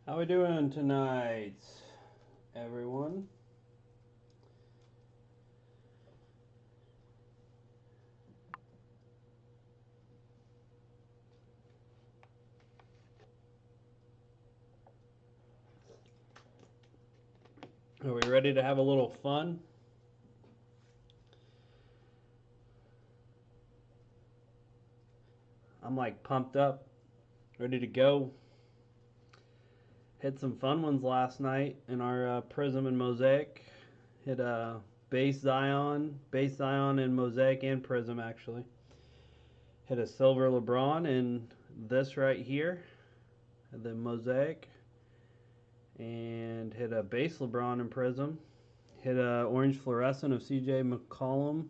How we doing tonight, everyone? Are we ready to have a little fun? I'm like pumped up, ready to go. Hit some fun ones last night in our Prism and Mosaic. Hit a base Zion in Mosaic and Prism actually. Hit a silver LeBron in this right here, the Mosaic, and hit a base LeBron in Prism. Hit a orange fluorescent of CJ McCollum,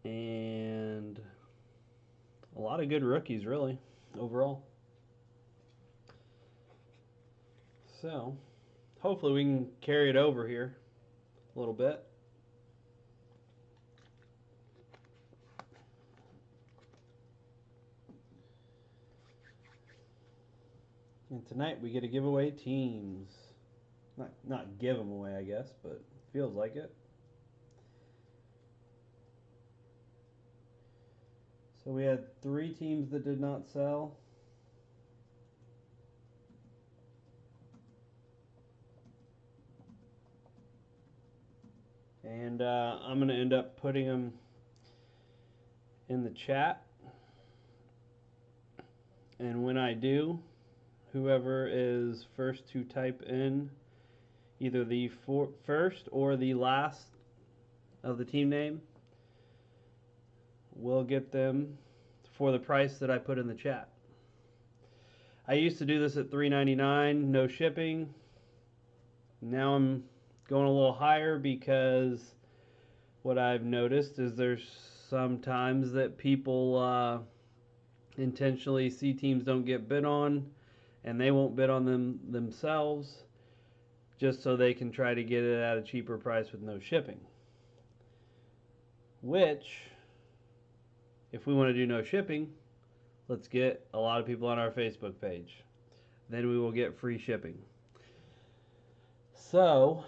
and a lot of good rookies, really, overall. So, hopefully, we can carry it over here a little bit. And tonight, we get to give away teams. Not give them away, I guess, but feels like it. So, we had 3 teams that did not sell. And I'm going to end up putting them in the chat. And when I do, whoever is first to type in either the first or the last of the team name will get them for the price that I put in the chat. I used to do this at $3.99, no shipping. Now I'm going a little higher because what I've noticed is there's sometimes that people intentionally see teams don't get bid on and they won't bid on them themselves just so they can try to get it at a cheaper price with no shipping. Which, if we want to do no shipping, let's get a lot of people on our Facebook page. Then we will get free shipping. So,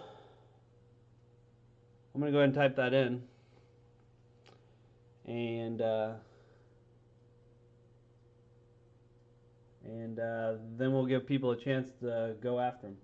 I'm going to go ahead and type that in. And then we'll give people a chance to go after them.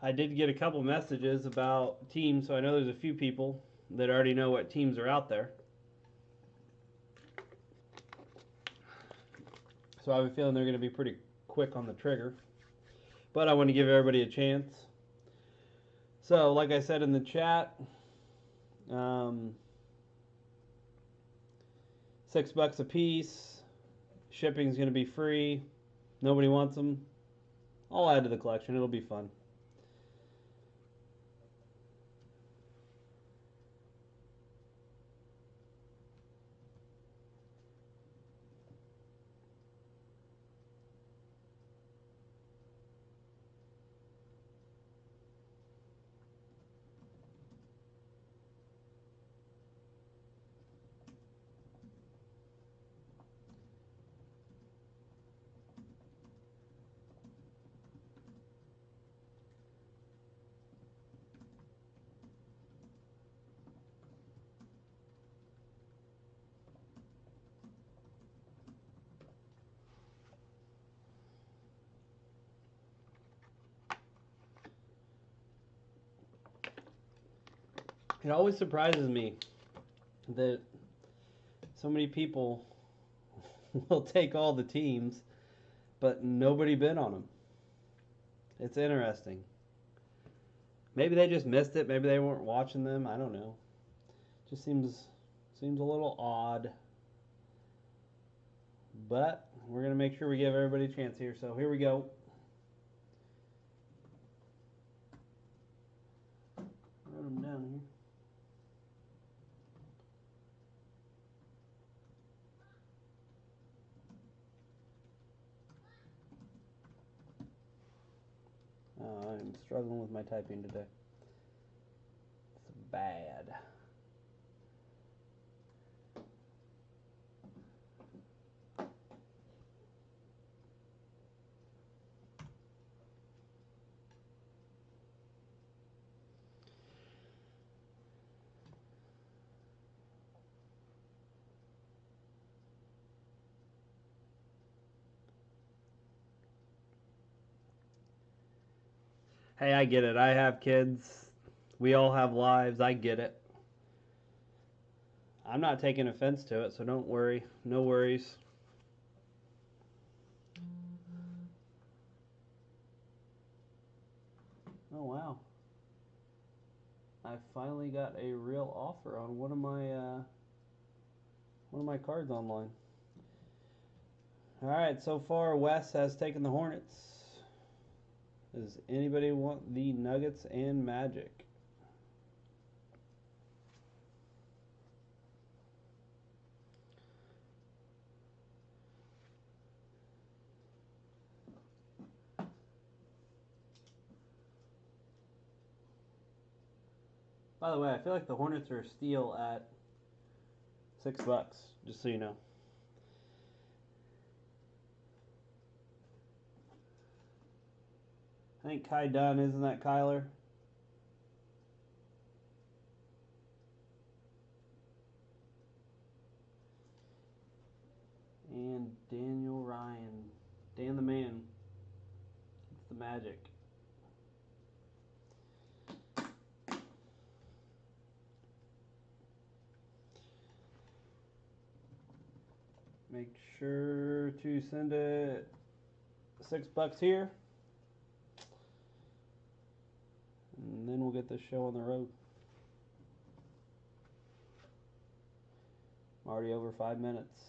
I did get a couple messages about teams, so I know there's a few people that already know what teams are out there. So I have a feeling they're going to be pretty quick on the trigger. But I want to give everybody a chance. So, like I said in the chat, $6 a piece. Shipping's going to be free. Nobody wants them. I'll add to the collection. It'll be fun. It always surprises me that so many people will take all the teams, but nobody bid on them. It's interesting. Maybe they just missed it. Maybe they weren't watching them. I don't know. Just seems a little odd. But we're going to make sure we give everybody a chance here. So here we go. Wrote them down here. Oh, I'm struggling with my typing today. It's bad. Hey, I get it. I have kids. We all have lives. I get it. I'm not taking offense to it, so don't worry. No worries. Oh, wow. I finally got a real offer on one of my cards online. All right, so far Wes has taken the Hornets. Does anybody want the Nuggets and Magic? By the way, I feel like the Hornets are a steal at $6, just so you know. I think Kai Dunn, isn't that Kyler? And Daniel Ryan. Dan the Man. It's the Magic. Make sure to send it $6 here. And then we'll get this show on the road. I'm already over 5 minutes.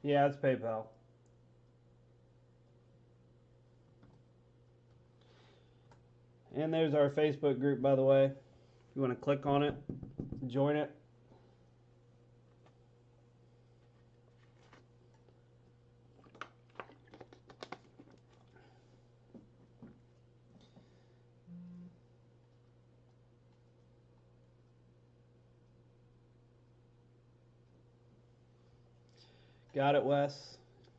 Yeah, it's PayPal. And there's our Facebook group, by the way. If you want to click on it, join it. Got it, Wes?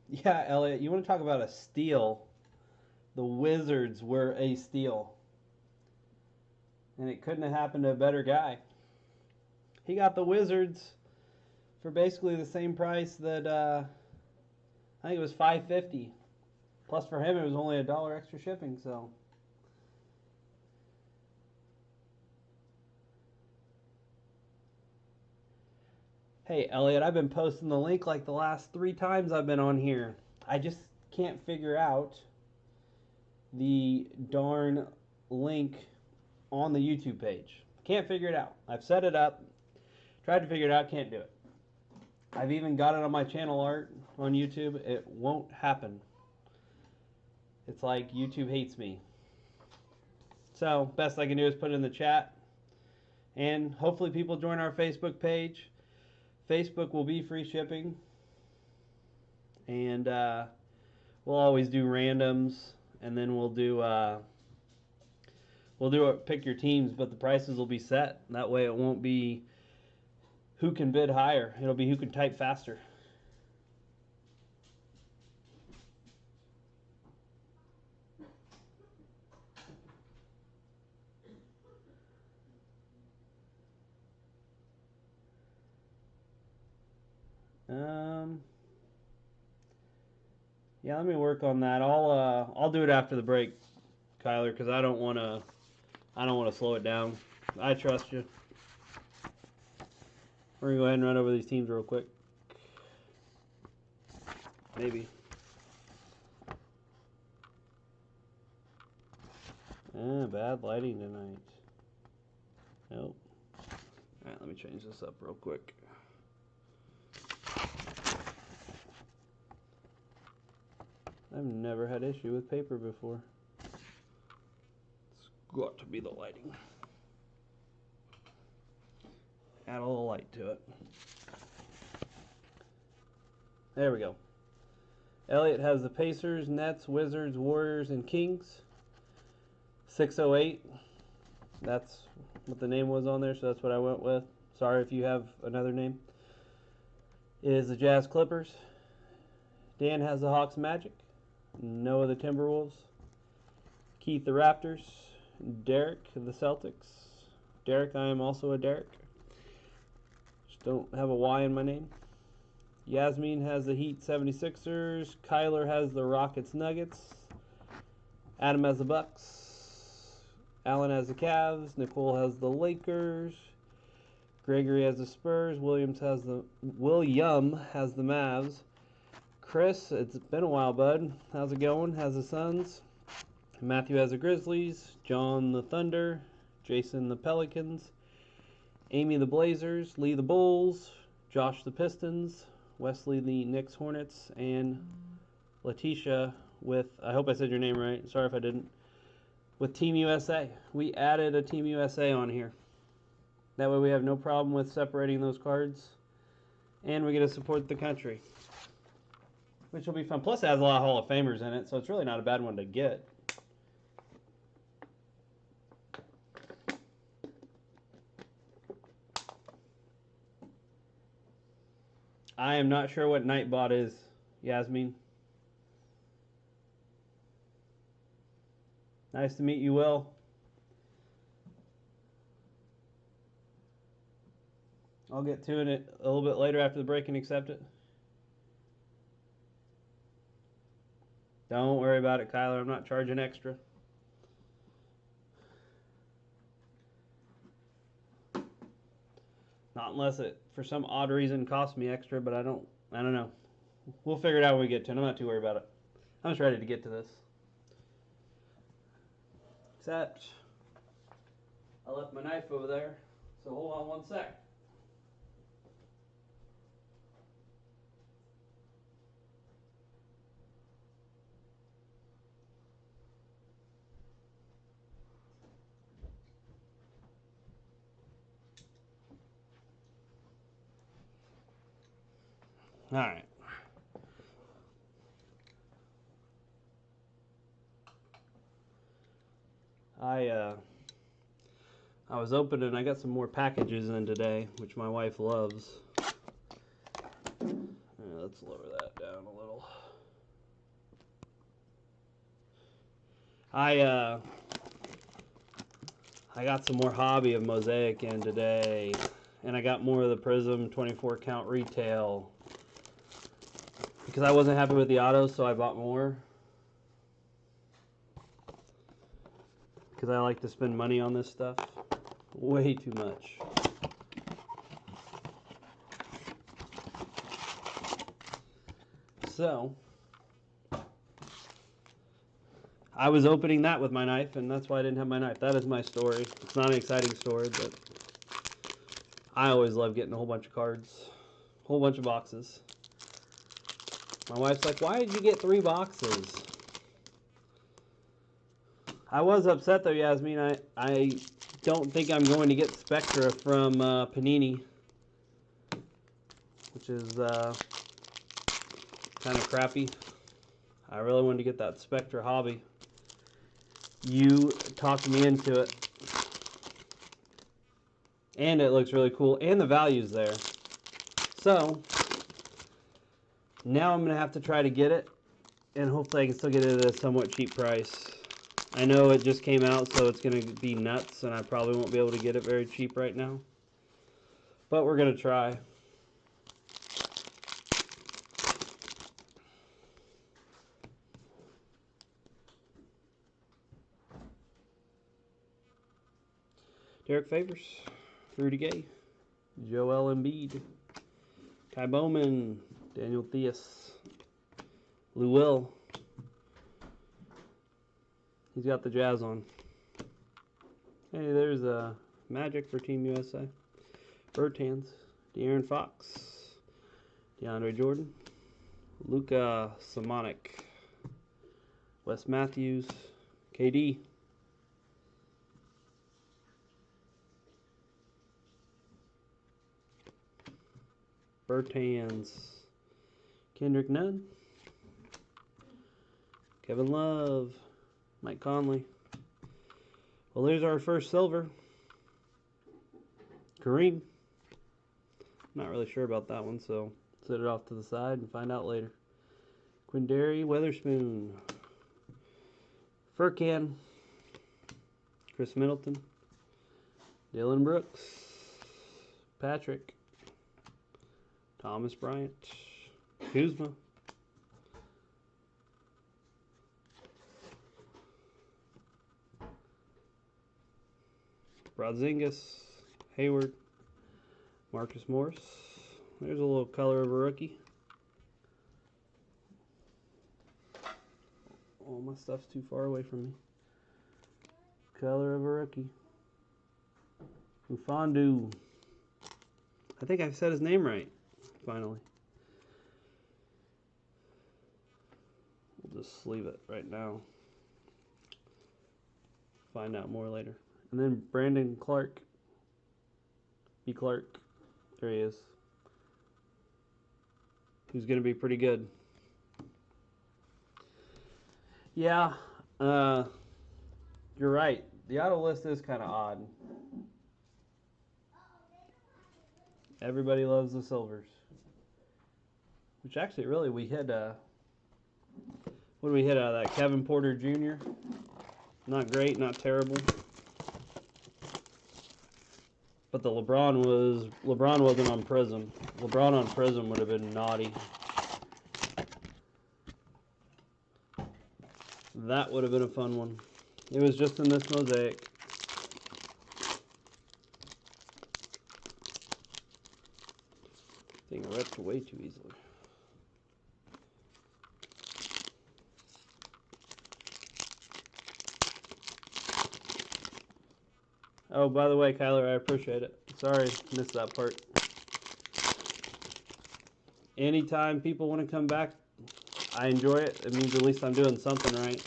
Yeah, Elliot, you want to talk about a steal? The Wizards were a steal. And it couldn't have happened to a better guy. He got the Wizards for basically the same price that I think it was $5.50. Plus for him it was only $1 extra shipping, so hey, Elliot, I've been posting the link like the last 3 times I've been on here. I just can't figure out the darn link on the YouTube page. Can't figure it out. I've set it up, tried to figure it out, can't do it. I've even got it on my channel art on YouTube. It won't happen. It's like YouTube hates me. So, best I can do is put it in the chat. And hopefully people join our Facebook page. Facebook will be free shipping. And we'll always do randoms. And then we'll do pick your teams, but the prices will be set. That way it won't be who can bid higher. It'll be who can type faster. Yeah, let me work on that. I'll do it after the break, Kyler, because I don't want to slow it down. I trust you. We're gonna go ahead and run over these teams real quick. Maybe. Bad lighting tonight. Nope. Alright, let me change this up real quick. I've never had issue with paper before. It's got to be the lighting. Add a little light to it. There we go. Elliott has the Pacers, Nets, Wizards, Warriors, and Kings. 608. That's what the name was on there, so that's what I went with. Sorry if you have another name. Is the Jazz Clippers. Dan has the Hawks Magic. Noah the Timberwolves. Keith the Raptors. Derek the Celtics. Derek, I am also a Derek. Just don't have a Y in my name. Yasmin has the Heat 76ers. Kyler has the Rockets Nuggets. Adam has the Bucks. Alan has the Cavs. Nicole has the Lakers. Gregory has the Spurs. William has the Mavs. Chris, it's been a while, bud. How's it going? Has the Suns. Matthew has the Grizzlies. John the Thunder. Jason the Pelicans. Amy the Blazers. Lee the Bulls. Josh the Pistons. Wesley the Knicks Hornets. And Letitia with, I hope I said your name right. Sorry if I didn't. With Team USA. We added a Team USA on here. That way we have no problem with separating those cards. And we get to support the country. Which will be fun. Plus it has a lot of Hall of Famers in it, so it's really not a bad one to get. I am not sure what Nightbot is, Yasmin. Nice to meet you, Will. I'll get to it a little bit later after the break and accept it. Don't worry about it, Kyler. I'm not charging extra. Not unless it, for some odd reason, costs me extra, but I don't know. We'll figure it out when we get to it. I'm not too worried about it. I'm just ready to get to this. Except, I left my knife over there, so hold on one sec. All right. I was opening, I got some more packages in today, which my wife loves. Let's lower that down a little. I got some more hobby of Mosaic in today, and I got more of the Prism 24 count retail because I wasn't happy with the autos, so I bought more because I like to spend money on this stuff. Way too much. So, I was opening that with my knife, and that's why I didn't have my knife. That is my story. It's not an exciting story, but I always love getting a whole bunch of cards. A whole bunch of boxes. My wife's like, why did you get 3 boxes? I was upset though, Yasmin. I don't think I'm going to get Spectra from Panini, which is kind of crappy. I really wanted to get that Spectra hobby. You talked me into it. And it looks really cool, and the value's there. So, now I'm going to have to try to get it, and hopefully I can still get it at a somewhat cheap price. I know it just came out, so it's going to be nuts, and I probably won't be able to get it very cheap right now. But we're going to try. Derek Favors, Rudy Gay, Joel Embiid, Kai Bowman, Daniel Theus, Lou Will. He's got the Jazz on. Hey, there's a Magic for Team USA. Bertans, De'Aaron Fox, DeAndre Jordan, Luka Samanic, Wes Matthews, KD. Bertans, Kendrick Nunn, Kevin Love, Mike Conley. Well, there's our first silver. Kareem. Not really sure about that one, so set it off to the side and find out later. Quindary Weatherspoon, Furkan, Chris Middleton, Dylan Brooks, Patrick, Thomas Bryant, Kuzma, Porzingis, Hayward, Marcus Morris. There's a little color of a rookie. Oh, my stuff's too far away from me. Color of a rookie. Ufondu. I think I've said his name right, finally. We'll just leave it right now. Find out more later. And then Brandon Clark. B. Clark. There he is. Who's going to be pretty good. Yeah, you're right. The auto list is kind of odd. Everybody loves the silvers. Which actually, really, we hit, what did we hit out of that? Kevin Porter Jr.? Not great, not terrible. But the LeBron wasn't on Prism. LeBron on Prism would have been naughty. That would have been a fun one. It was just in this Mosaic. Thing ripped way too easily. Oh, by the way, Kyler, I appreciate it. Sorry, missed that part. Anytime people want to come back, I enjoy it. It means at least I'm doing something right.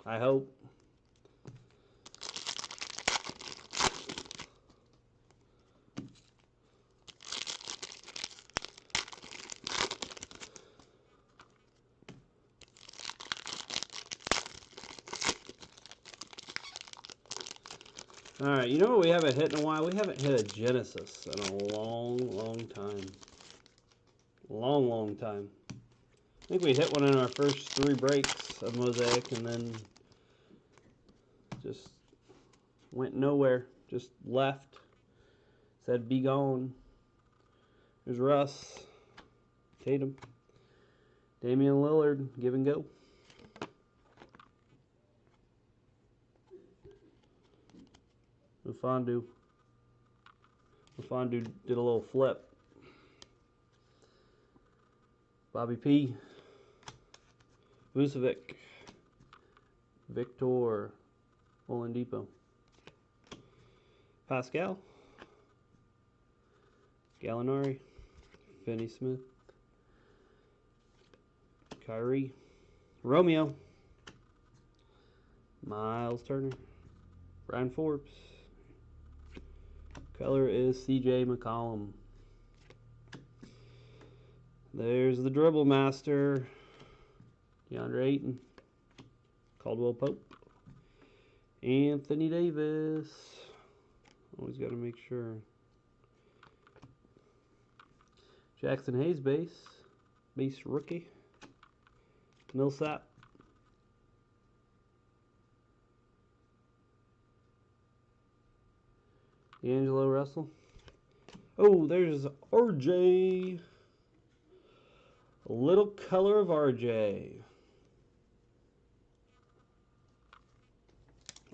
I hope. Alright, you know what we haven't hit in a while? We haven't hit a Genesis in a long, long time. Long, long time. I think we hit one in our first 3 breaks of Mosaic and then just went nowhere. Just left. Said be gone. There's Russ. Tatum. Damian Lillard. Give and go. Ufondu did a little flip. Bobby P. Vucevic. Victor Oladipo. Pascal. Gallinari. Finney Smith. Kyrie. Romeo. Miles Turner. Brian Forbes. Color is C.J. McCollum. There's the dribble master, DeAndre Ayton, Caldwell Pope, Anthony Davis. Always got to make sure. Jackson Hayes base rookie. Millsap. D'Angelo Russell. Oh, there's RJ. A little color of RJ.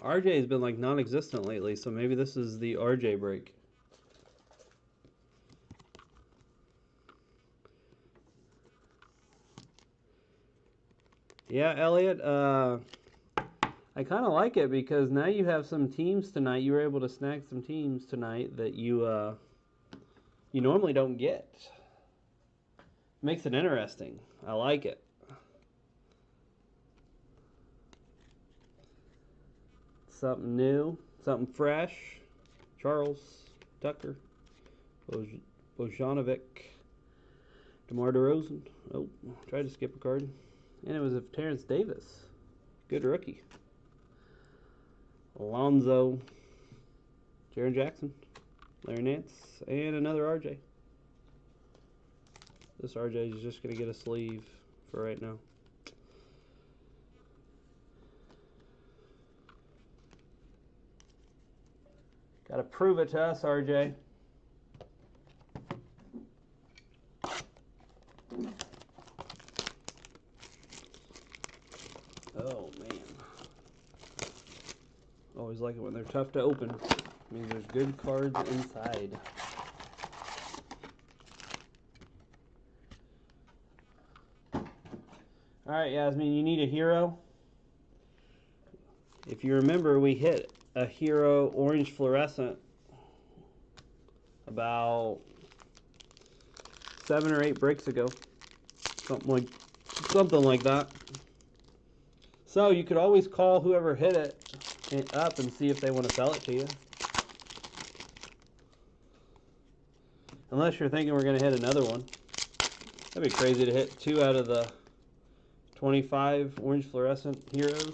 RJ has been like non-existent lately, so maybe this is the RJ break. Yeah, Elliot, I kind of like it because now you have some teams tonight. You were able to snag some teams tonight that you normally don't get. Makes it interesting. I like it. Something new, something fresh. Charles, Tucker, Bojanovic, DeMar DeRozan. Oh, tried to skip a card. And it was of Terrence Davis. Good rookie. Alonzo, Jaren Jackson, Larry Nance, and another RJ. This RJ is just going to get a sleeve for right now. Got to prove it to us, RJ. Oh, man. Always like it when they're tough to open. It means there's good cards inside. Alright, Yasmin, you need a hero. If you remember, we hit a hero orange fluorescent about 7 or 8 breaks ago. Something like that. So you could always call whoever hit it up and see if they want to sell it to you. Unless you're thinking we're going to hit another one. That'd be crazy to hit 2 out of the 25 orange fluorescent heroes.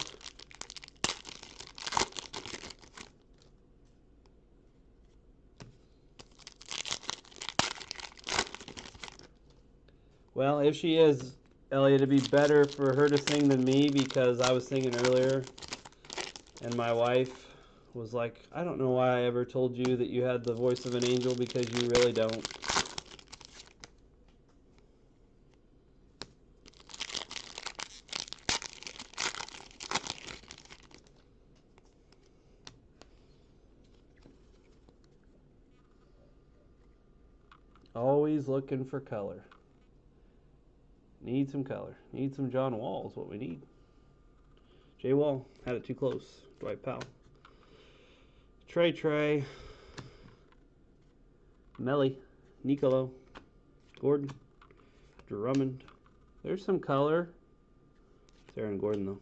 Well, if she is, Elliot, it'd be better for her to sing than me because I was singing earlier and my wife was like, I don't know why I ever told you that you had the voice of an angel because you really don't. Always looking for color. Need some color. Need some John Wall is what we need. Jay Wall. Had it too close. Dwight Powell. Trey. Melly. Nicolo. Gordon. Drummond. There's some color. It's Aaron Gordon though.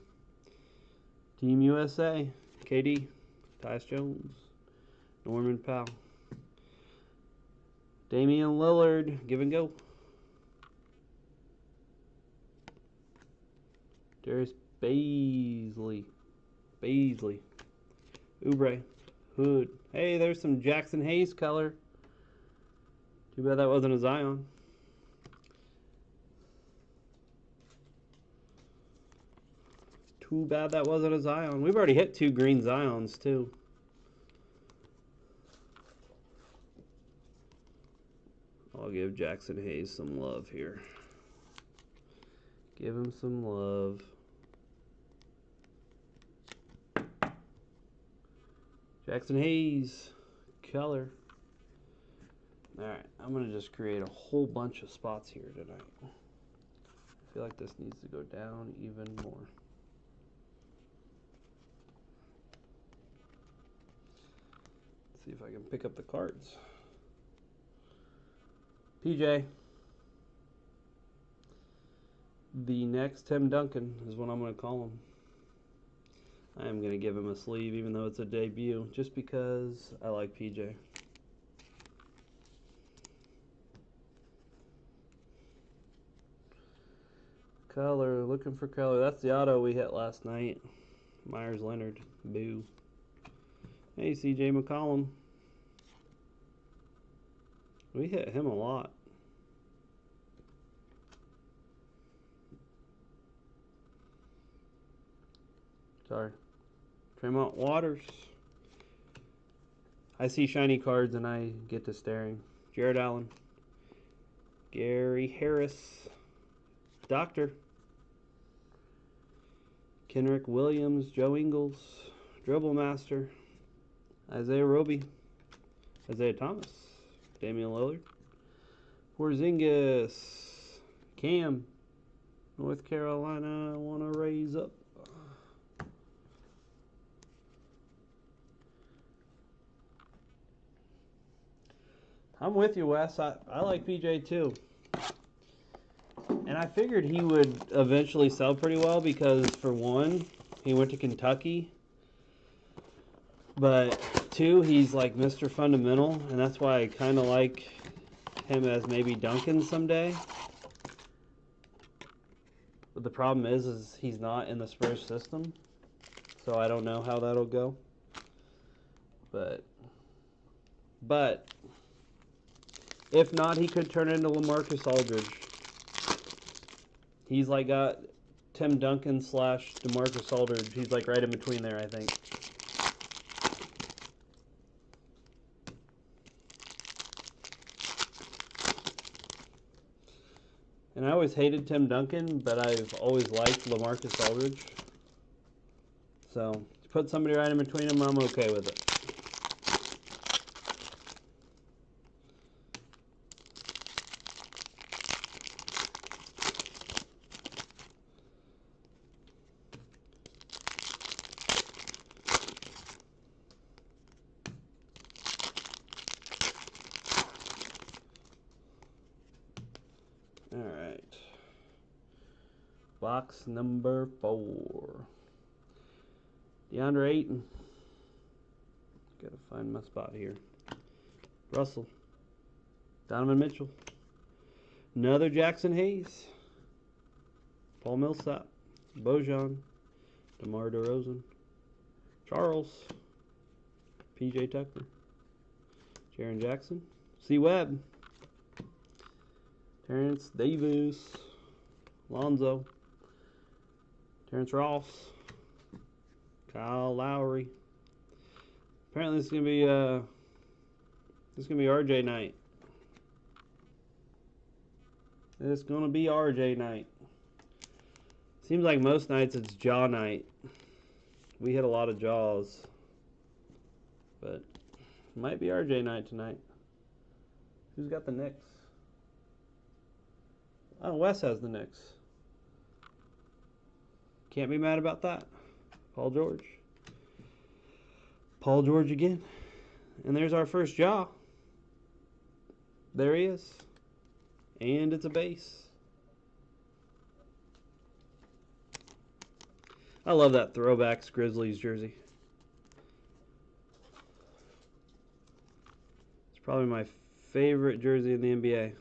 Team USA. KD. Tyus Jones. Norman Powell. Damian Lillard. Give and go. Darius Baisley. Oubre. Hood. Hey, there's some Jackson Hayes color. Too bad that wasn't a Zion. We've already hit 2 green Zions, too. I'll give Jackson Hayes some love here. Give him some love. Jackson Hayes, color. Alright, I'm going to just create a whole bunch of spots here tonight. I feel like this needs to go down even more. Let's see if I can pick up the cards. PJ. The next Tim Duncan is what I'm going to call him. I am going to give him a sleeve even though it's a debut, just because I like PJ. Color, looking for color. That's the auto we hit last night. Myers Leonard. Boo. Hey, CJ McCollum. We hit him a lot. Sorry. Tremont Waters. I see shiny cards and I get to staring. Jared Allen. Gary Harris. Doctor. Kenrick Williams. Joe Ingles. Dribble Master. Isaiah Roby. Isaiah Thomas. Damian Lillard. Porzingis. Cam. North Carolina want to raise up. I'm with you, Wes. I like PJ too. And I figured he would eventually sell pretty well because, for one, he went to Kentucky. But, two, he's like Mr. Fundamental, and that's why I kind of like him as maybe Duncan someday. But the problem is he's not in the Spurs system, so I don't know how that'll go. But if not, he could turn into LaMarcus Aldridge. He's like got Tim Duncan / DeMarcus Aldridge. He's like right in between there, I think. And I always hated Tim Duncan, but I've always liked LaMarcus Aldridge. So, to put somebody right in between them, I'm okay with it. Alright. Box number 4. DeAndre Ayton. Gotta find my spot here. Russell. Donovan Mitchell. Another Jackson Hayes. Paul Millsap. Bojan. DeMar DeRozan. Charles. PJ Tucker. Jaren Jackson. C. Webb. Terrence Davis. Lonzo. Terrence Ross. Kyle Lowry. Apparently this is gonna be RJ night. It's gonna be RJ night. Seems like most nights it's Jaw night. We hit a lot of Jaws, but it might be RJ night tonight. Who's got the Knicks? Oh, Wes has the Knicks. Can't be mad about that. Paul George. Paul George again. And there's our first Jaw. There he is. And it's a base. I love that throwbacks Grizzlies jersey. It's probably my favorite jersey in the NBA.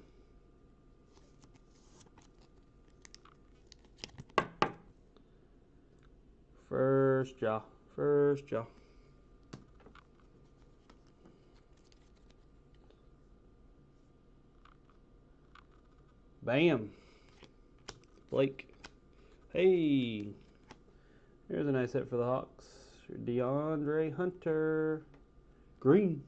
First Jaw. First Jaw. Bam. Blake. Hey. Here's a nice hit for the Hawks. DeAndre Hunter. Green.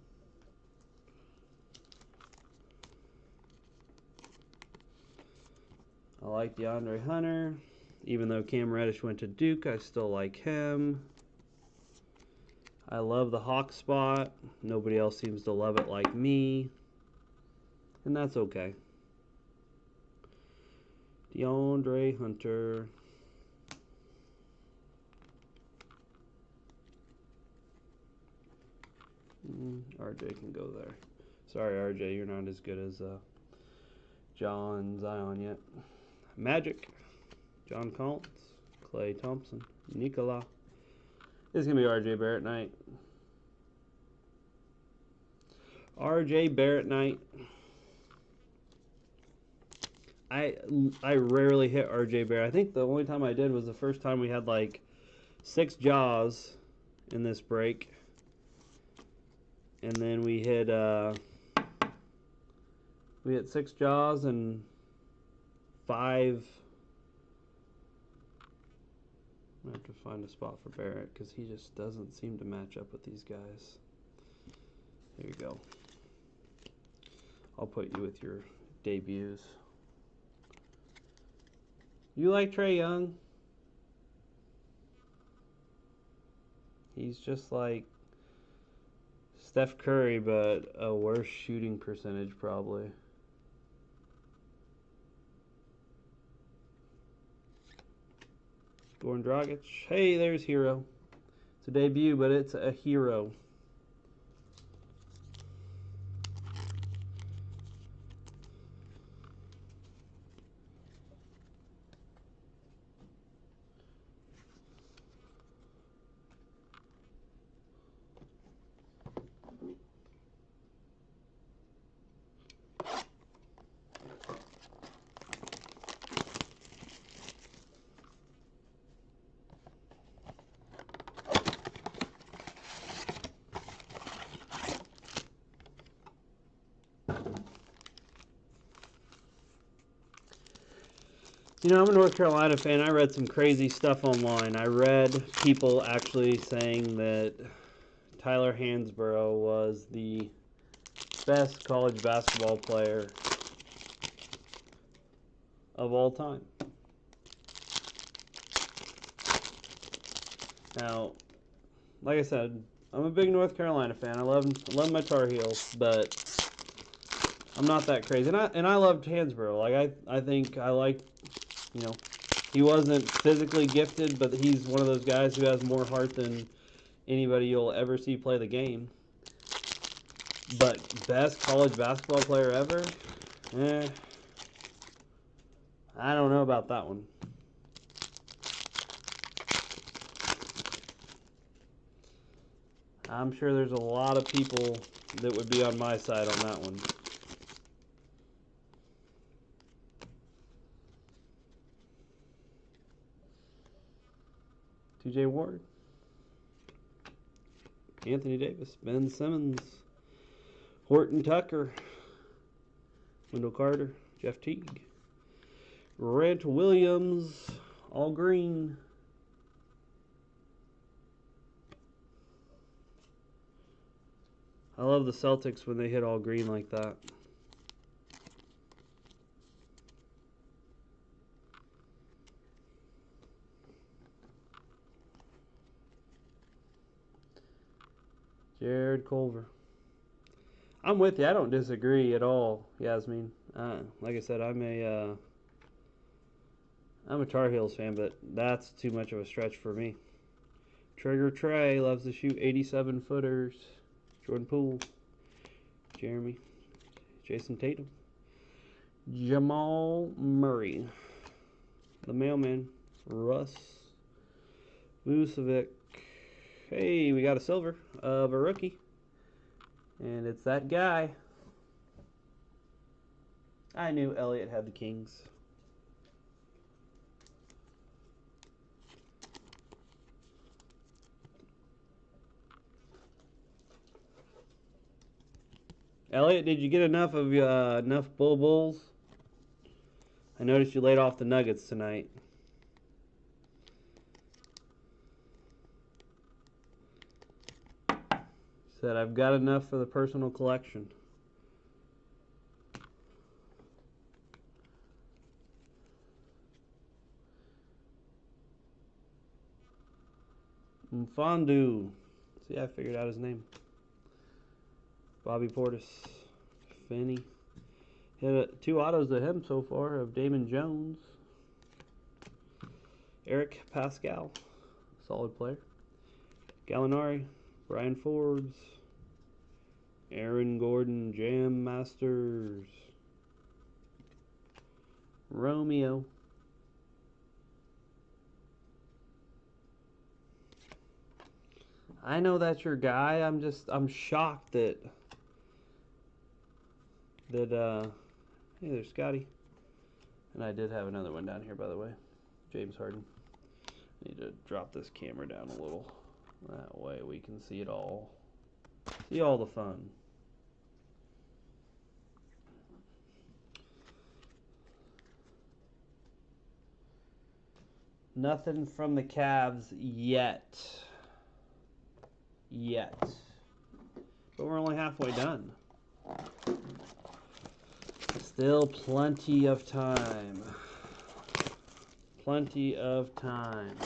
I like DeAndre Hunter. Even though Cam Reddish went to Duke, I still like him. I love the Hawk spot. Nobody else seems to love it like me. And that's okay. DeAndre Hunter. RJ can go there. Sorry, RJ, you're not as good as John Zion yet. Magic. John Collins. Klay Thompson. Nikola. This is going to be RJ Barrett night. RJ Barrett night. I rarely hit RJ Barrett. I think the only time I did was the first time we had like 6 jaws in this break. And then we hit 6 jaws and 5. I have to find a spot for Barrett because he just doesn't seem to match up with these guys. There you go. I'll put you with your debuts. You like Trae Young? He's just like Steph Curry, but a worse shooting percentage probably. Goran Dragic. Hey, there's Hero. It's a debut, but it's a hero. You know, I'm a North Carolina fan. I read some crazy stuff online. I read people actually saying that Tyler Hansbrough was the best college basketball player of all time. Now, like I said, I'm a big North Carolina fan. I love my Tar Heels, but I'm not that crazy. And I loved Hansbrough. Like I think I like, you know, he wasn't physically gifted, but he's one of those guys who has more heart than anybody you'll ever see play the game. But best college basketball player ever? I don't know about that one. I'm sure there's a lot of people that would be on my side on that one. TJ Ward, Anthony Davis, Ben Simmons, Horton Tucker, Wendell Carter, Jeff Teague, Grant Williams, all green. I love the Celtics when they hit all green like that. Jared Culver. I'm with you. I don't disagree at all, Yasmin. Like I said, I'm a Tar Heels fan, but that's too much of a stretch for me. Trigger Trey loves to shoot 87 footers. Jordan Poole, Jeremy, Jason Tatum, Jamal Murray, the mailman, Russ, Vucevic. Hey, we got a silver of a rookie, and it's that guy. I knew Elliott had the Kings. Elliott, did you get enough of enough Bulls? I noticed you laid off the Nuggets tonight. Said I've got enough for the personal collection. Mfondu. See, I figured out his name. Bobby Portis. Finney. Hit 2 autos of him so far of Damon Jones. Eric Pascal. Solid player. Gallinari. Brian Forbes. Aaron Gordon. Jam Masters. Romeo. I know that's your guy. I'm shocked that hey, there's Scotty. And I did have another one down here, by the way. James Harden. Need to drop this camera down a little. That way we can see it all. See all the fun. Nothing from the Cavs yet. But we're only halfway done. Still plenty of time. Plenty of time.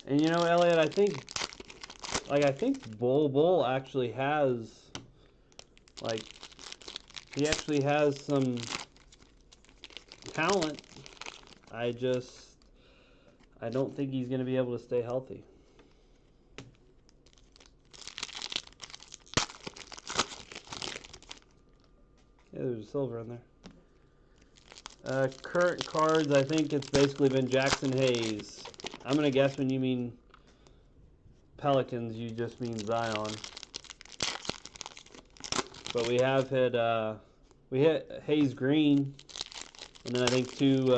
And you know, Elliot, I think Bull actually has, like, he actually has some talent. I don't think he's going to be able to stay healthy. Yeah, there's a silver in there. Current cards, I think it's basically been Jackson Hayes. I'm going to guess when you mean Pelicans, you just mean Zion. But we have hit, we hit Hayes Green, and then I think two,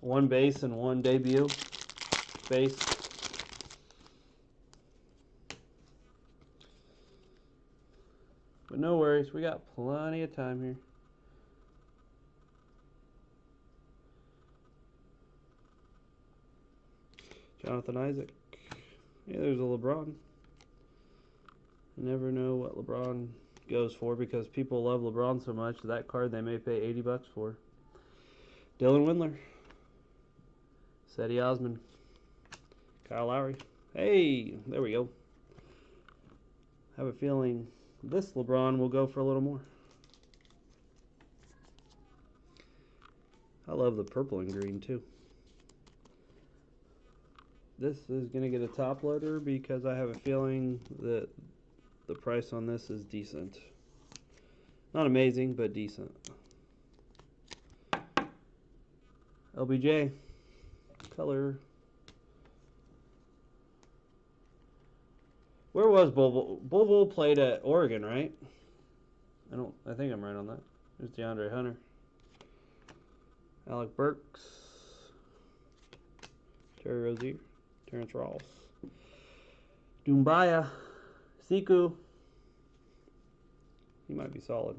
one base and one debut base. But no worries, we got plenty of time here. Jonathan Isaac. Yeah, there's a LeBron. You never know what LeBron goes for because people love LeBron so much that card they may pay $80 for. Dylan Windler. Cedi Osman. Kyle Lowry. Hey, there we go. I have a feeling this LeBron will go for a little more. I love the purple and green too. This is going to get a top loader because I have a feeling that the price on this is decent. Not amazing, but decent. LBJ. Color. Where was Bull? Bull played at Oregon, right? I think I'm right on that. There's DeAndre Hunter. Alec Burks. Terry Rozier. Terrence Ross. Doumbia. Siku. He might be solid.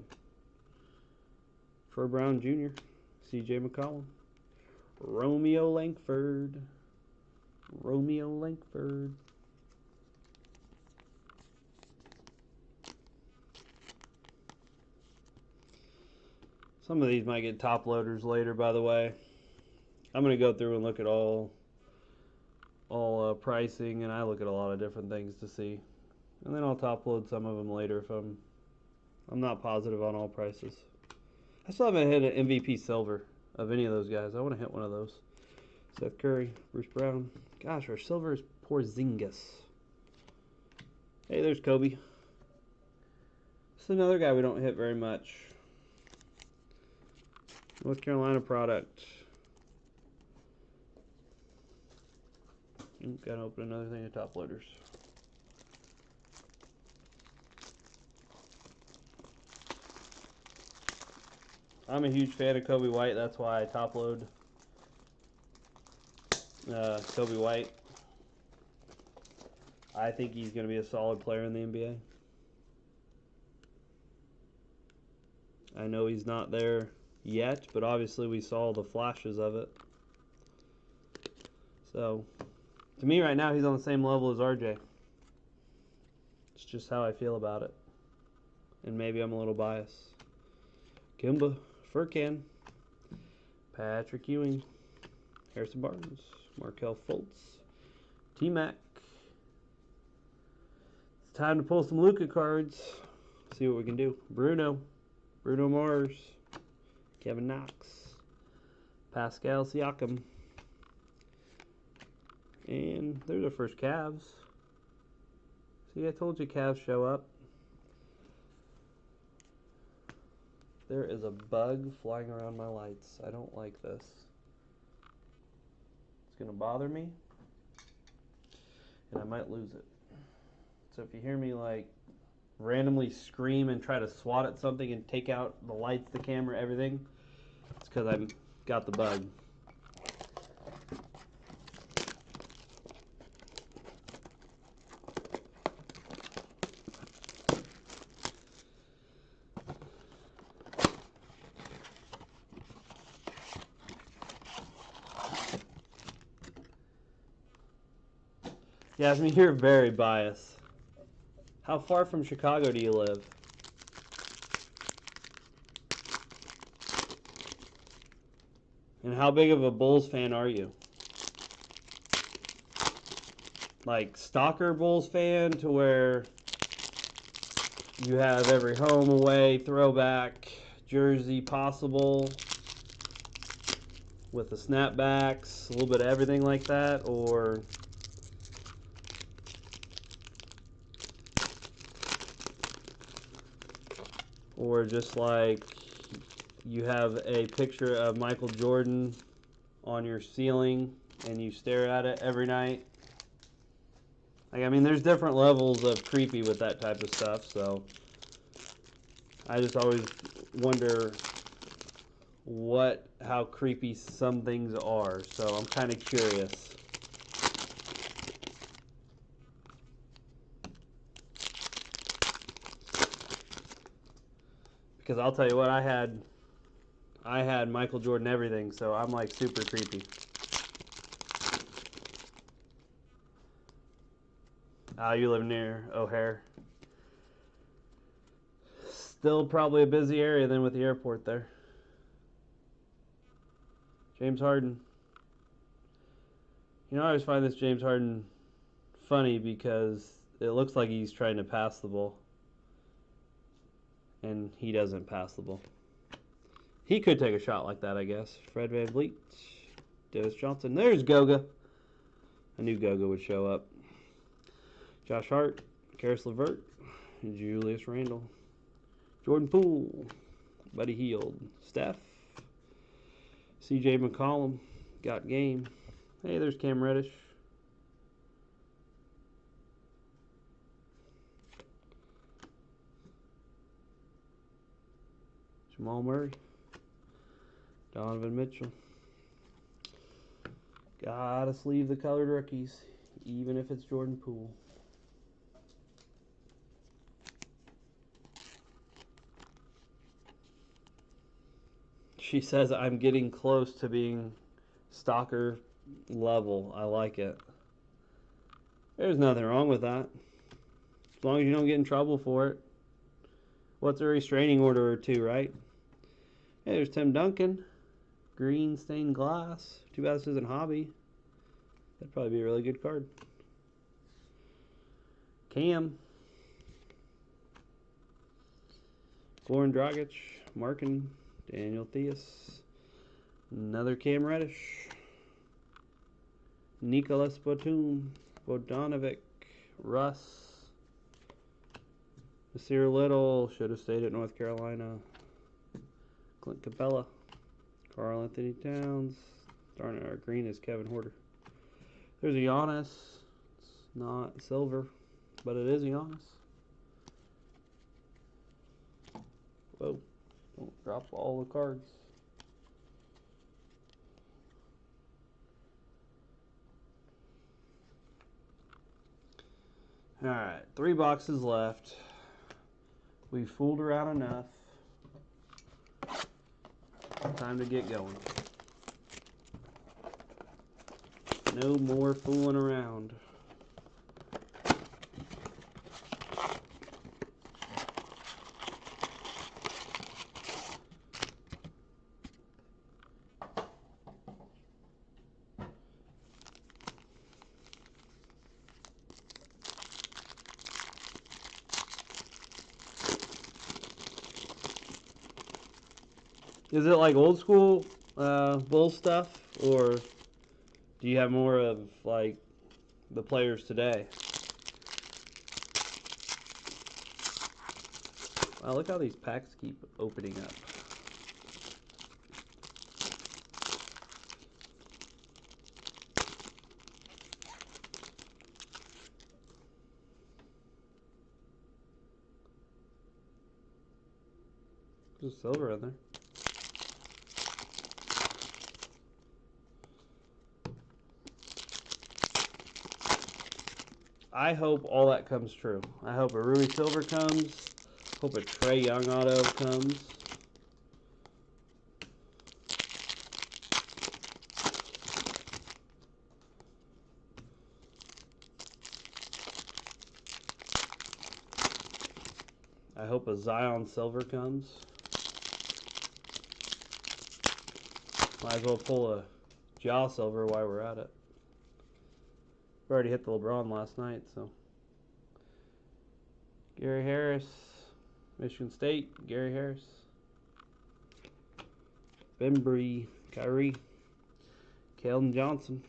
Fur Brown Jr. CJ McCollum. Romeo Langford. Some of these might get top loaders later, by the way. I'm going to go through and look at all pricing, and I look at a lot of different things to see. And then I'll top load some of them later if I'm not positive on all prices. I still haven't hit an MVP silver of any of those guys. I want to hit one of those. Seth Curry, Bruce Brown. Gosh, our silver is Porzingis. Hey, there's Kobe. This is another guy we don't hit very much. North Carolina product. Gotta open another thing of top loaders. I'm a huge fan of Kobe White. That's why I top load Kobe White. I think he's going to be a solid player in the NBA. I know he's not there yet, but obviously we saw the flashes of it. So, to me right now, he's on the same level as RJ. It's just how I feel about it. And maybe I'm a little biased. Kimba, Furkan, Patrick Ewing, Harrison Barnes, Markelle Fultz, T-Mac. It's time to pull some Luka cards. See what we can do. Bruno Mars, Kevin Knox, Pascal Siakam, And there's our first calves. See, I told you calves show up. There is a bug flying around my lights. I don't like this. It's going to bother me, and I might lose it. So if you hear me like randomly scream and try to swat at something and take out the lights, the camera, everything, it's because I've got the bug. Yasmin, you're very biased. How far from Chicago do you live? And how big of a Bulls fan are you? Like stalker Bulls fan to where you have every home away throwback jersey possible with the snapbacks, a little bit of everything like that, or just like you have a picture of Michael Jordan on your ceiling and you stare at it every night. Like, I mean, there's different levels of creepy with that type of stuff, so I just always wonder how creepy some things are, so I'm kind of curious. Because I'll tell you what, I had Michael Jordan everything, so I'm like super creepy. You live near O'Hare. Still probably a busy area then with the airport there. James Harden. You know, I always find this James Harden funny because it looks like he's trying to pass the ball. And he doesn't pass the ball. He could take a shot like that, I guess. Fred VanVleet, Dennis Johnson. There's Goga. I knew Goga would show up. Josh Hart, Karis LeVert, and Julius Randle. Jordan Poole, Buddy Hield, Steph, CJ McCollum, got game. Hey, there's Cam Reddish. Jamal Murray, Donovan Mitchell. Gotta sleeve the colored rookies, even if it's Jordan Poole. She says I'm getting close to being stalker level. I like it. There's nothing wrong with that. As long as you don't get in trouble for it. What's a restraining order or two, right? Hey, there's Tim Duncan. Green stained glass. Too bad this isn't hobby. That'd probably be a really good card. Cam. Goran Dragic. Markin. Daniel Theus. Another Cam Reddish. Nicholas Batum. Bogdanovic. Russ. Nasir Little. Should have stayed at North Carolina. Clint Capella. Karl Anthony Towns. Darn it, our green is Kevin Huerter. There's a Giannis. It's not silver, but it is Giannis. Whoa. Don't drop all the cards. Alright, 3 boxes left. We fooled around enough. Time to get going. No more fooling around. Is it like old school Bull stuff, or do you have more of like the players today. Wow, look how these packs keep opening up. There's silver in there. I hope all that comes true. I hope a Ruby Silver comes. Hope a Trae Young auto comes. I hope a Zion Silver comes. Might as well pull a Jaw Silver while we're at it. We already hit the LeBron last night, so. Gary Harris, Michigan State, Gary Harris. Bembry, Kyrie, Keldon Johnson.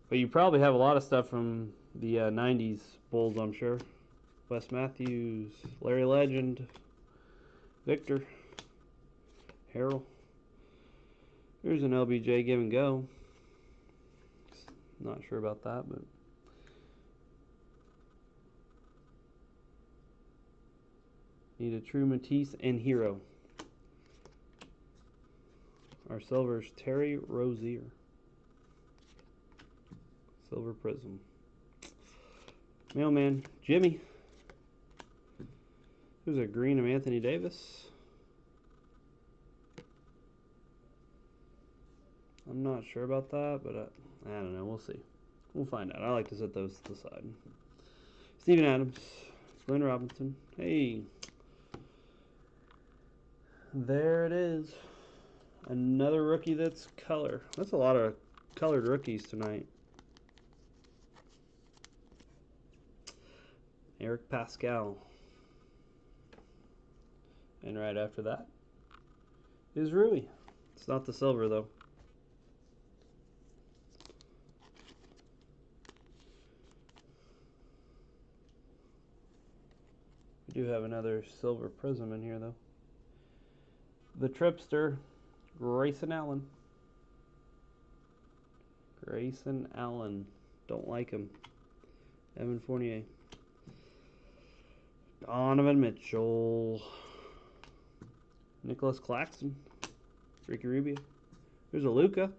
But you probably have a lot of stuff from the 90s Bulls, I'm sure. Wes Matthews, Larry Legend, Victor, Harrell. Here's an LBJ give and go. Not sure about that, but need a true Matisse and Hero. Our silver's Terry Rozier. Silver Prism. Mailman Jimmy. There's a green of Anthony Davis. I'm not sure about that, but I don't know. We'll see. We'll find out. I like to set those to the side. Steven Adams. Glenn Robinson. Hey. There it is. Another rookie that's color. That's a lot of colored rookies tonight. Eric Pascal. And right after that is Rui. It's not the silver though. We do have another silver prism in here though. The Tripster, Grayson Allen. Grayson Allen. Don't like him. Evan Fournier. Donovan Mitchell. Nicholas Claxton. Ricky Rubio. There's a Luka.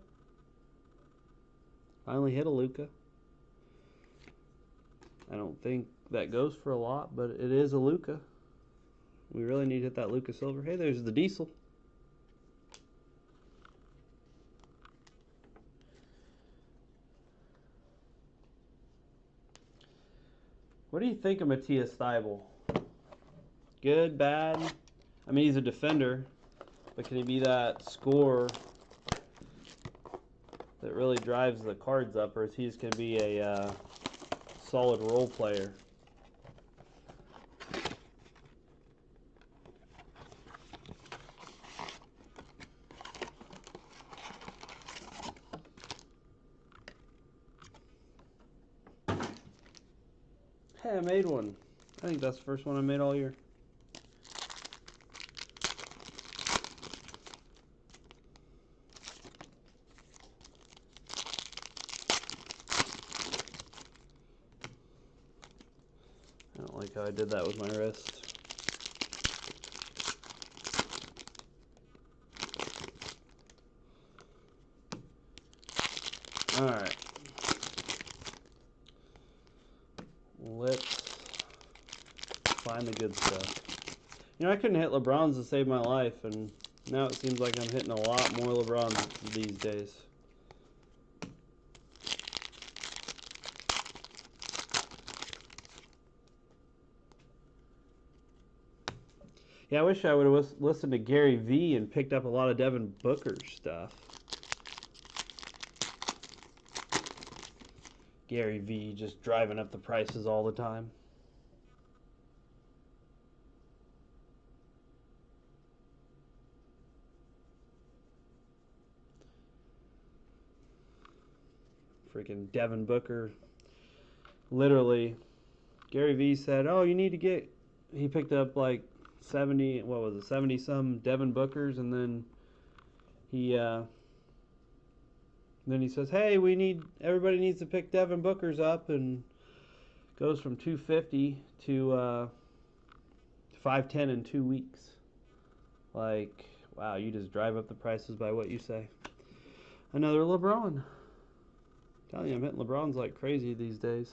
Finally hit a Luka. I don't think that goes for a lot, but it is a Luka. We really need to hit that Luka Silver. Hey, there's the Diesel. What do you think of Matthias Thybulle? Good, bad? I mean, he's a defender, but can he be that scorer that really drives the cards up, or is he just going to be a solid role player? Hey, I made one. I think that's the first one I made all year. I don't like how I did that with my wrist. Alright. Let's find the good stuff. You know, I couldn't hit LeBrons to save my life, and now it seems like I'm hitting a lot more LeBrons these days. Yeah, I wish I would have listened to Gary V and picked up a lot of Devin Booker stuff. Gary V just driving up the prices all the time. freaking Devin Booker. Literally, Gary Vee said, "Oh, you need to get." He picked up like 70. What was it? 70 some Devin Bookers, and then he says, "Hey, everybody needs to pick Devin Bookers up," and goes from 250 to 510 in 2 weeks. Like, wow, you just drive up the prices by what you say. Another LeBron. I'm telling you, I'm hitting LeBrons like crazy these days.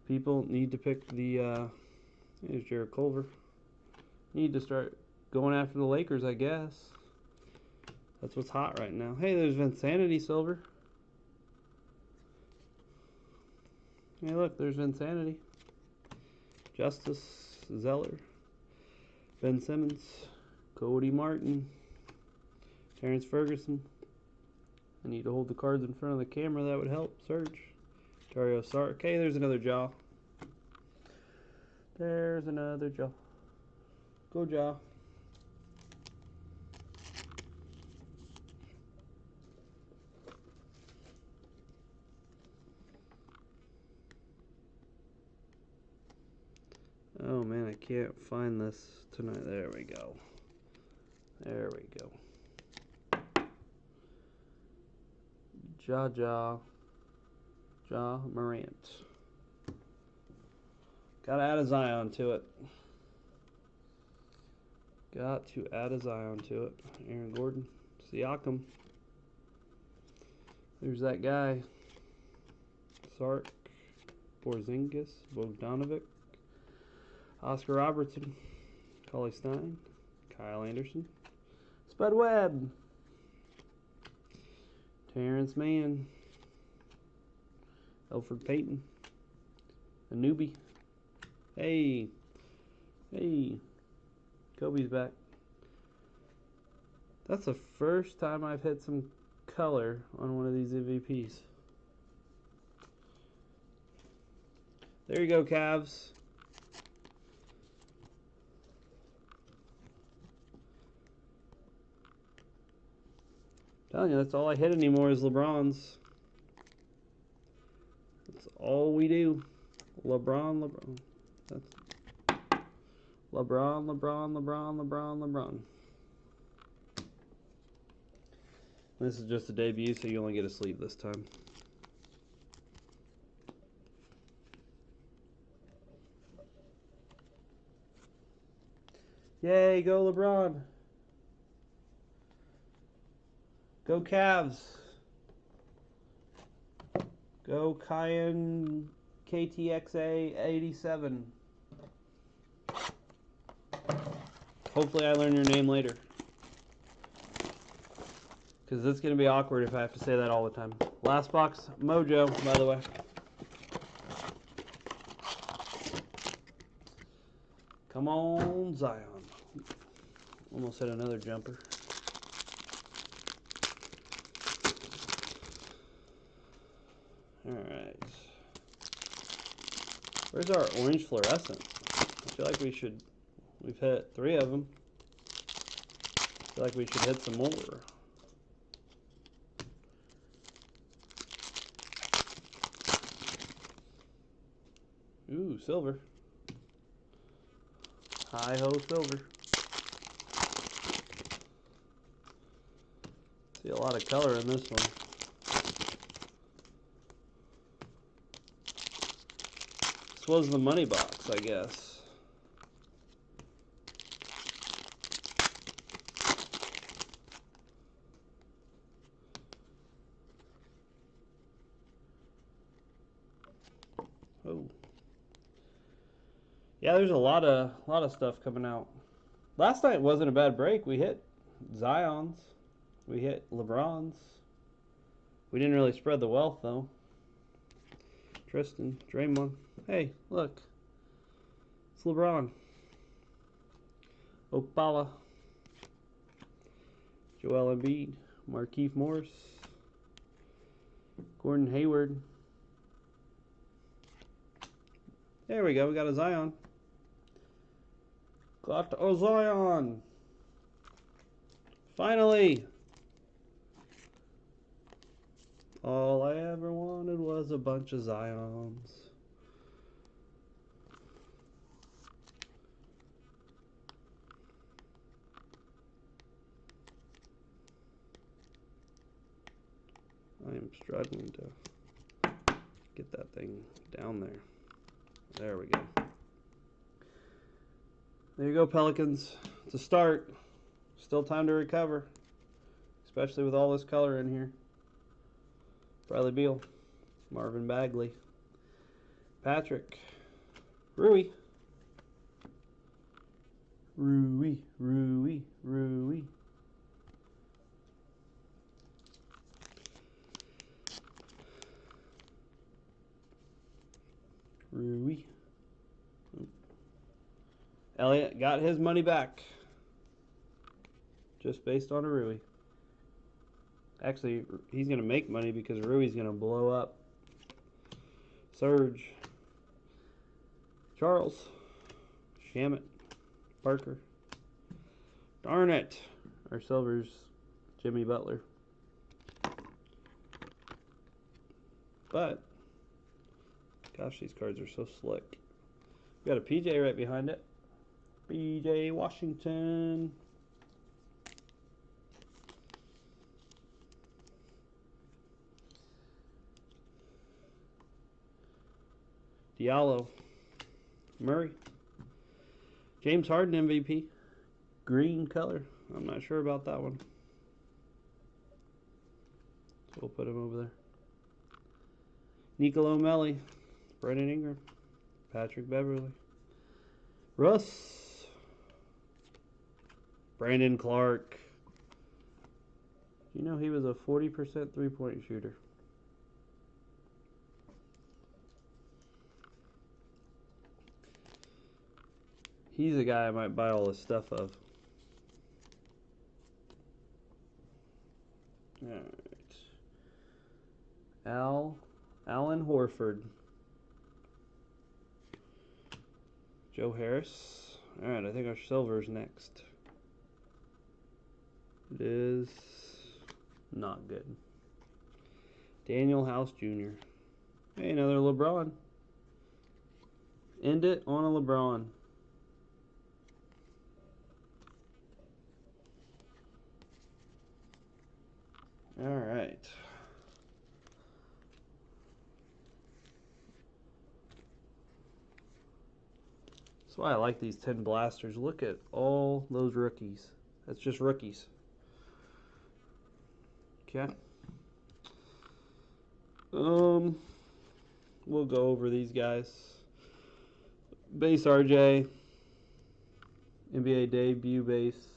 People need to pick the, here's Jared Culver. Need to start going after the Lakers, I guess. That's what's hot right now. Hey, there's Vinsanity Silver. Hey, look, there's Vinsanity. Justice Zeller. Ben Simmons. Cody Martin. Terrence Ferguson. I need to hold the cards in front of the camera. That would help. Search. Dario Saric. Okay, there's another jaw. There's another jaw. Go jaw. Oh man, I can't find this tonight. There we go. There we go. Ja Morant. Gotta add a Zion to it. Got to add a Zion to it. Aaron Gordon. Siakam. There's that guy. Sark. Porzingis. Bogdanovic. Oscar Robertson. Cauley Stein. Kyle Anderson. Spud Webb. Terrence Mann. Elfrid Payton. A newbie. Hey. Hey. Kobe's back. That's the first time I've hit some color on one of these MVPs. There you go, Cavs. Telling you, that's all I hit anymore is LeBrons. That's all we do. LeBron. That's LeBron. This is just a debut, so you only get a sleeve this time. Yay, go LeBron. Go Cavs. Go Kyan KTXA 87. Hopefully I learn your name later. Because it's going to be awkward if I have to say that all the time. Last box, Mojo, by the way. Come on, Zion. Almost hit another jumper. Alright. Where's our orange fluorescent? I feel like we've hit 3 of them. I feel like we should hit some more. Ooh, silver. Hi-ho, silver. See a lot of color in this one. This was the money box, I guess. Oh. Yeah, there's a lot of stuff coming out. Last night wasn't a bad break. We hit Zions. We hit LeBrons. We didn't really spread the wealth, though. Tristan, Draymond. Hey, look. It's LeBron. Opala. Joel Embiid. Markieff Morris. Gordon Hayward. There we go. We got a Zion. Got a Zion. Finally. All I ever wanted was a bunch of Zions. I am struggling to get that thing down there. There we go. There you go, Pelicans. It's a start. Still time to recover, especially with all this color in here. Bradley Beal, Marvin Bagley, Patrick, Rui, Rui, Rui, Rui. Rui. Elliott got his money back just based on a Rui. Actually, he's going to make money because Rui's going to blow up. Serge, Charles, Shamet, Parker. Darn it. Our silver's Jimmy Butler. But, gosh, these cards are so slick. We got a PJ right behind it. PJ Washington. Diallo. Murray. James Harden MVP. Green color. I'm not sure about that one. So we'll put him over there. Nicolo Melli. Brandon Ingram. Patrick Beverly. Russ. Brandon Clark. You know he was a 40% three-point shooter. He's a guy I might buy all this stuff of. Alright. Alan Horford. Joe Harris. Alright, I think our silver's next. It is not good. Daniel House Jr. Hey, another LeBron. End it on a LeBron. Alright. That's why I like these 10 blasters. Look at all those rookies. That's just rookies. Okay. We'll go over these guys. Base RJ. NBA debut base.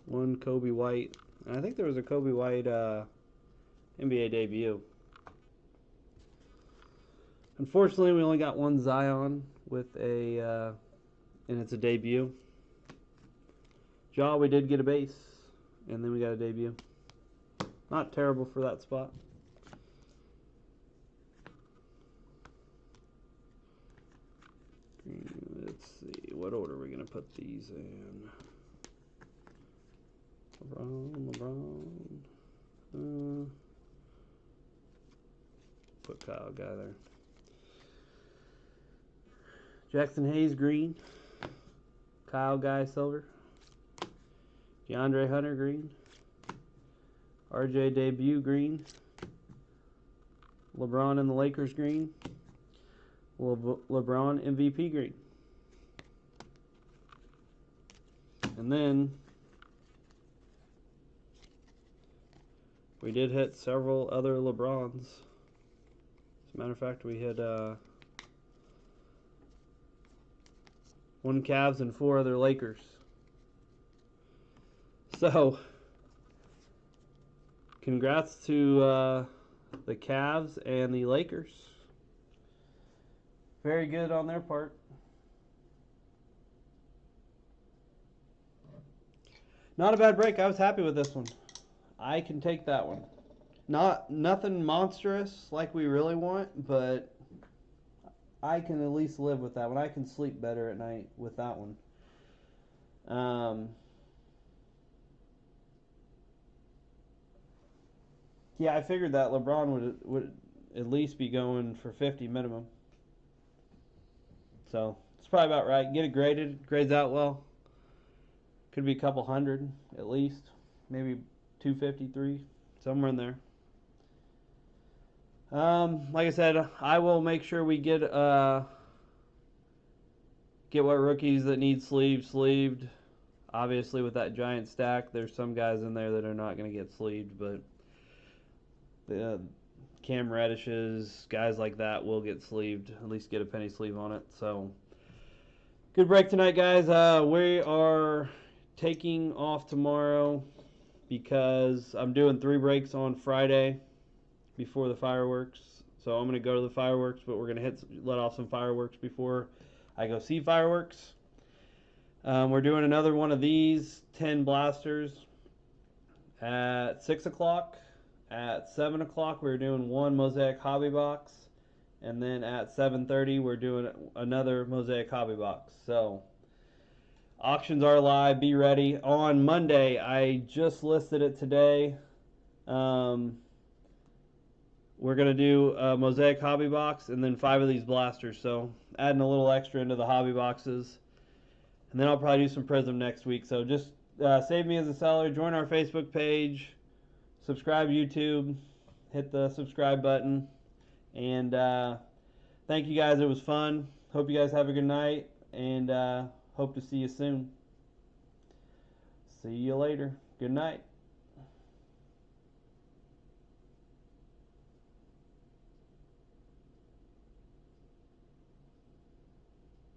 One Kobe White. And I think there was a Kobe White NBA debut. Unfortunately, we only got one Zion with a, and it's a debut. Ja, we did get a base, and then we got a debut. Not terrible for that spot. Let's see, what order are we going to put these in? LeBron. Put Kyle Guy there. Jackson Hayes green. Kyle Guy silver. DeAndre Hunter green. RJ debut green. LeBron and the Lakers green. LeBron MVP green. And then we did hit several other LeBrons. As a matter of fact, we hit one Cavs and 4 other Lakers. So, congrats to the Cavs and the Lakers. Very good on their part. Not a bad break. I was happy with this one. I can take that one. Nothing monstrous like we really want, but I can at least live with that one. I can sleep better at night with that one. Yeah, I figured that LeBron would at least be going for 50 minimum. So it's probably about right. Get it graded. Grades out well. Could be a couple hundred at least. Maybe 253, somewhere in there. Like I said, I will make sure we get what rookies that need sleeved. Obviously, with that giant stack, there's some guys in there that are not going to get sleeved, but the Cam Reddishes, guys like that will get sleeved. At least get a penny sleeve on it. So good break tonight, guys. We are taking off tomorrow because I'm doing 3 breaks on Friday before the fireworks. So I'm going to go to the fireworks, but we're going to let off some fireworks before I go see fireworks. We're doing another one of these 10 blasters at 6 o'clock. At 7 o'clock, we're doing one Mosaic hobby box. And then at 7:30, we're doing another Mosaic hobby box. So auctions are live. Be ready. On Monday, I just listed it today. We're going to do a Mosaic hobby box and then 5 of these blasters. So adding a little extra into the hobby boxes. And then I'll probably do some Prism next week. So just save me as a seller. Join our Facebook page. Subscribe to YouTube. Hit the subscribe button. And thank you guys. It was fun. Hope you guys have a good night. And hope to see you soon. See you later. Good night.